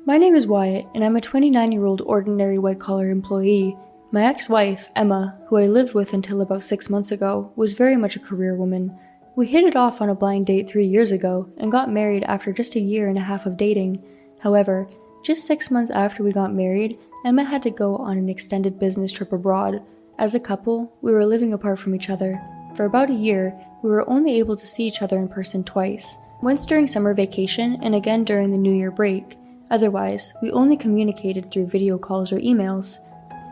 My name is Wyatt, and I'm a 29-year-old ordinary white-collar employee. My ex-wife, Emma, who I lived with until about 6 months ago, was very much a career woman. We hit it off on a blind date 3 years ago and got married after just a year and a half of dating. However, just 6 months after we got married, Emma had to go on an extended business trip abroad. As a couple, we were living apart from each other. For about a year, we were only able to see each other in person twice, once during summer vacation and again during the New Year break. Otherwise, we only communicated through video calls or emails.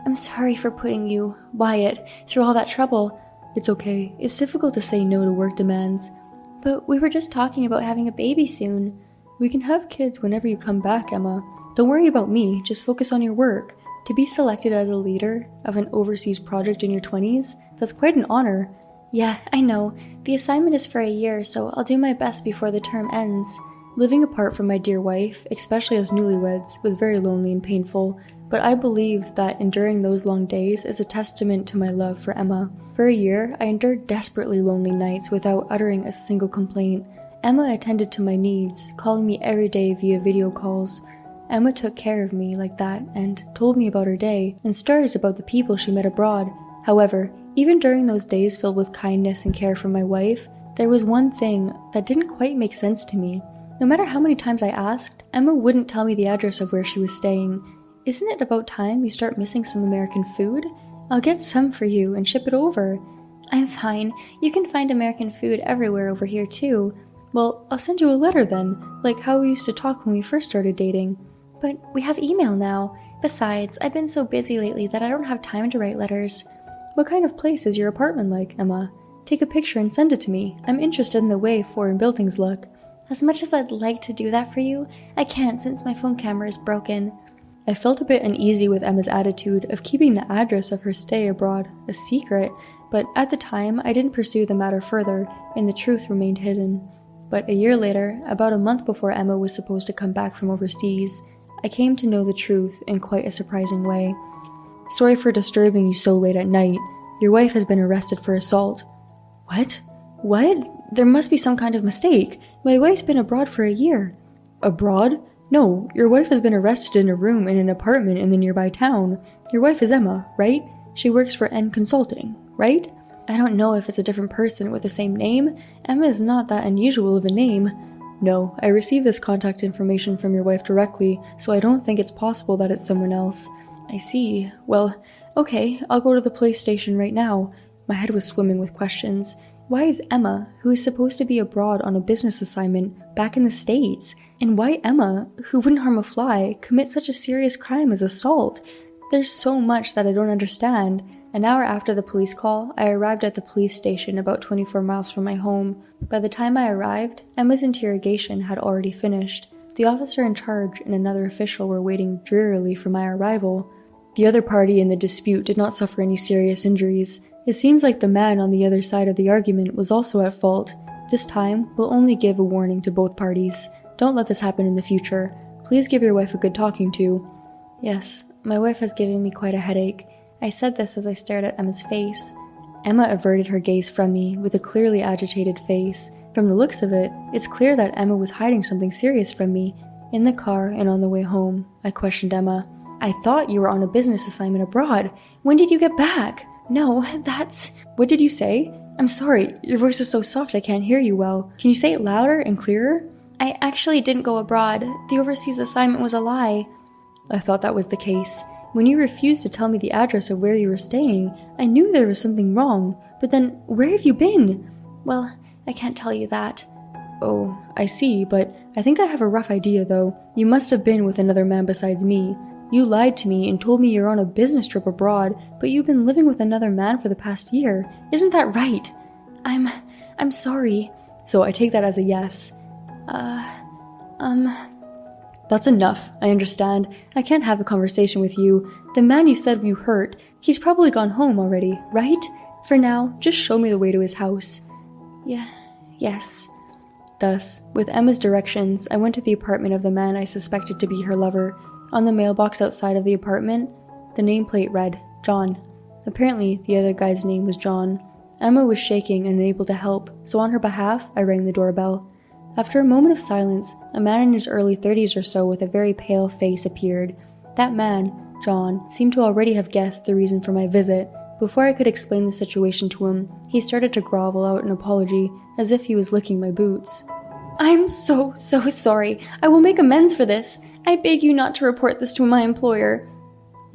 I'm sorry for putting you, Wyatt, through all that trouble. It's okay. It's difficult to say no to work demands. But we were just talking about having a baby soon. We can have kids whenever you come back, Emma. Don't worry about me, just focus on your work. To be selected as a leader of an overseas project in your 20s, that's quite an honor. Yeah, I know. The assignment is for a year, so I'll do my best before the term ends. Living apart from my dear wife, especially as newlyweds, was very lonely and painful, but I believe that enduring those long days is a testament to my love for Emma. For a year, I endured desperately lonely nights without uttering a single complaint. Emma attended to my needs, calling me every day via video calls. Emma took care of me like that and told me about her day and stories about the people she met abroad. However, even during those days filled with kindness and care from my wife, there was one thing that didn't quite make sense to me. No matter how many times I asked, Emma wouldn't tell me the address of where she was staying. Isn't it about time you start missing some American food? I'll get some for you and ship it over. I'm fine. You can find American food everywhere over here too. Well, I'll send you a letter then, like how we used to talk when we first started dating. But we have email now. Besides, I've been so busy lately that I don't have time to write letters. What kind of place is your apartment like, Emma? Take a picture and send it to me. I'm interested in the way foreign buildings look. As much as I'd like to do that for you, I can't since my phone camera is broken. I felt a bit uneasy with Emma's attitude of keeping the address of her stay abroad a secret, but at the time I didn't pursue the matter further, and the truth remained hidden. But a year later, about a month before Emma was supposed to come back from overseas, I came to know the truth in quite a surprising way. Sorry for disturbing you so late at night. Your wife has been arrested for assault. What? What? There must be some kind of mistake. My wife's been abroad for a year. Abroad? No, your wife has been arrested in a room in an apartment in the nearby town. Your wife is Emma, right? She works for N Consulting, right? I don't know if it's a different person with the same name. Emma is not that unusual of a name. No, I received this contact information from your wife directly, so I don't think it's possible that it's someone else. I see. Well, okay, I'll go to the police station right now. My head was swimming with questions. Why is Emma, who is supposed to be abroad on a business assignment, back in the States? And why Emma, who wouldn't harm a fly, commit such a serious crime as assault? There's so much that I don't understand. An hour after the police call, I arrived at the police station about 24 miles from my home. By the time I arrived, Emma's interrogation had already finished. The officer in charge and another official were waiting drearily for my arrival. The other party in the dispute did not suffer any serious injuries. It seems like the man on the other side of the argument was also at fault. This time, we'll only give a warning to both parties. Don't let this happen in the future. Please give your wife a good talking to. Yes, my wife has given me quite a headache. I said this as I stared at Emma's face. Emma averted her gaze from me with a clearly agitated face. From the looks of it, it's clear that Emma was hiding something serious from me. In the car and on the way home, I questioned Emma. I thought you were on a business assignment abroad. When did you get back? No, that's... What did you say? I'm sorry, your voice is so soft I can't hear you well. Can you say it louder and clearer? I actually didn't go abroad. The overseas assignment was a lie. I thought that was the case. When you refused to tell me the address of where you were staying, I knew there was something wrong. But then, where have you been? Well, I can't tell you that. Oh, I see, but I think I have a rough idea though. You must have been with another man besides me. You lied to me and told me you're on a business trip abroad, but you've been living with another man for the past year. Isn't that right? I'm sorry. So I take that as a yes. That's enough, I understand. I can't have a conversation with you. The man you said you hurt, he's probably gone home already, right? For now, just show me the way to his house. Yes. Thus, with Emma's directions, I went to the apartment of the man I suspected to be her lover. On the mailbox outside of the apartment, the nameplate read, John. Apparently, the other guy's name was John. Emma was shaking and unable to help, so on her behalf, I rang the doorbell. After a moment of silence, a man in his early 30s or so with a very pale face appeared. That man, John, seemed to already have guessed the reason for my visit. Before I could explain the situation to him, he started to grovel out an apology, as if he was licking my boots. "I'm so sorry. I will make amends for this. I beg you not to report this to my employer."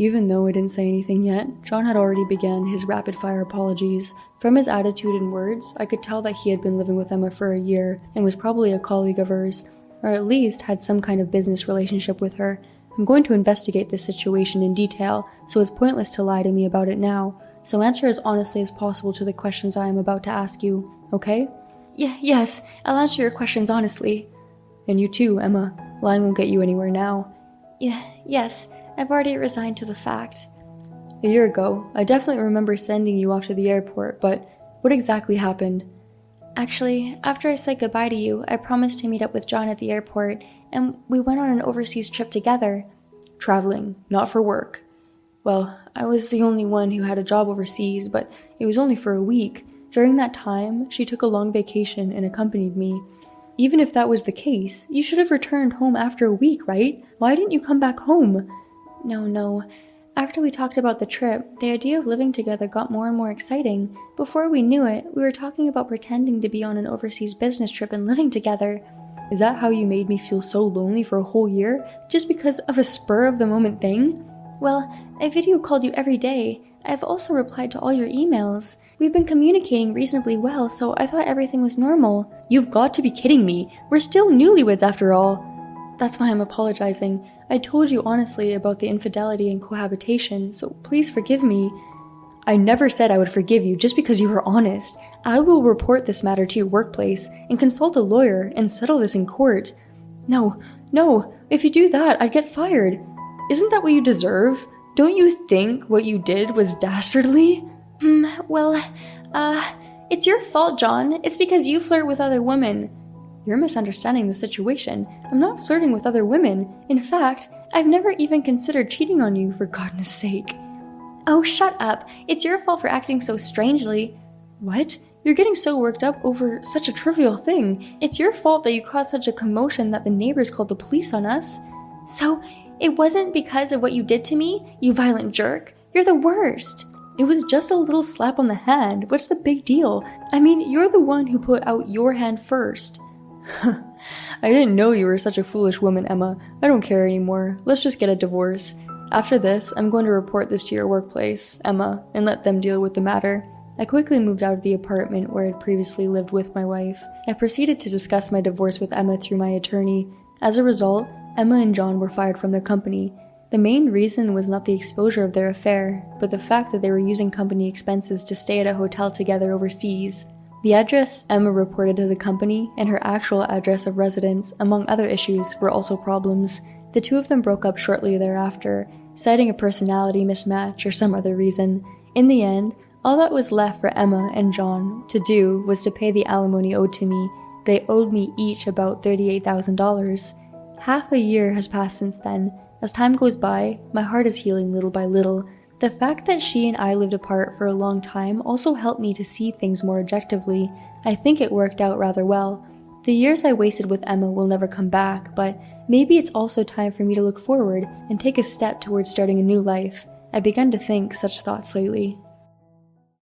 Even though I didn't say anything yet, John had already begun his rapid-fire apologies. From his attitude and words, I could tell that he had been living with Emma for a year and was probably a colleague of hers, or at least had some kind of business relationship with her. I'm going to investigate this situation in detail, so it's pointless to lie to me about it now. So answer as honestly as possible to the questions I am about to ask you, okay? Yes, I'll answer your questions honestly. And you too, Emma. Lying won't get you anywhere now. Yes, I've already resigned to the fact. A year ago, I definitely remember sending you off to the airport, but what exactly happened? Actually, after I said goodbye to you, I promised to meet up with John at the airport, and we went on an overseas trip together. Traveling, not for work. Well, I was the only one who had a job overseas, but it was only for a week. During that time, she took a long vacation and accompanied me. Even if that was the case, you should have returned home after a week, right? Why didn't you come back home? No. After we talked about the trip, the idea of living together got more and more exciting. Before we knew it, we were talking about pretending to be on an overseas business trip and living together. Is that how you made me feel so lonely for a whole year, just because of a spur-of-the-moment thing? Well, I video called you every day. I've also replied to all your emails. We've been communicating reasonably well, so I thought everything was normal. You've got to be kidding me. We're still newlyweds after all. That's why I'm apologizing. I told you honestly about the infidelity and cohabitation, so please forgive me. I never said I would forgive you just because you were honest. I will report this matter to your workplace and consult a lawyer and settle this in court. No, if you do that, I'd get fired. Isn't that what you deserve? Don't you think what you did was dastardly? It's your fault, John. It's because you flirt with other women. You're misunderstanding the situation. I'm not flirting with other women. In fact, I've never even considered cheating on you, for goodness sake. Oh, shut up. It's your fault for acting so strangely. What? You're getting so worked up over such a trivial thing. It's your fault that you caused such a commotion that the neighbors called the police on us. So, it wasn't because of what you did to me, you violent jerk. You're the worst. It was just a little slap on the hand. What's the big deal? I mean, you're the one who put out your hand first. I didn't know you were such a foolish woman, Emma. I don't care anymore. Let's just get a divorce. After this, I'm going to report this to your workplace, Emma, and let them deal with the matter. I quickly moved out of the apartment where I'd previously lived with my wife. I proceeded to discuss my divorce with Emma through my attorney. As a result, Emma and John were fired from their company. The main reason was not the exposure of their affair, but the fact that they were using company expenses to stay at a hotel together overseas. The address Emma reported to the company and her actual address of residence, among other issues, were also problems. The two of them broke up shortly thereafter, citing a personality mismatch or some other reason. In the end, all that was left for Emma and John to do was to pay the alimony owed to me. They owed me each about $38,000. Half a year has passed since then. As time goes by, my heart is healing little by little. The fact that she and I lived apart for a long time also helped me to see things more objectively. I think it worked out rather well. The years I wasted with Emma will never come back, but maybe it's also time for me to look forward and take a step towards starting a new life. I've begun to think such thoughts lately.